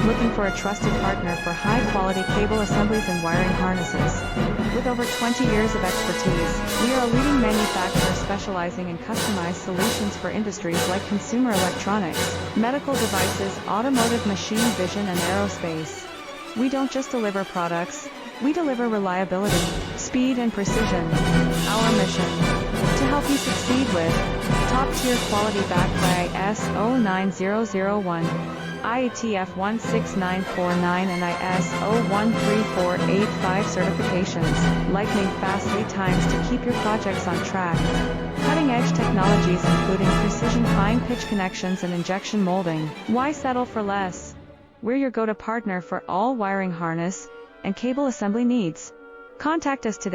Looking for a trusted partner for high-quality cable assemblies and wiring harnesses? With over 20 years of expertise, we are a leading manufacturer specializing in customized solutions for industries like consumer electronics, medical devices, automotive, machine vision, and aerospace. We don't just deliver products, we deliver reliability, speed, and precision. Our mission: to help you succeed with top-tier quality backed by ISO 9001, IATF 16949, and ISO 13485 certifications, lightning fast lead times to keep your projects on track. Cutting-edge technologies including precision fine-pitch connections and injection molding. Why settle for less? We're your go-to partner for all wiring harness and cable assembly needs. Contact us today.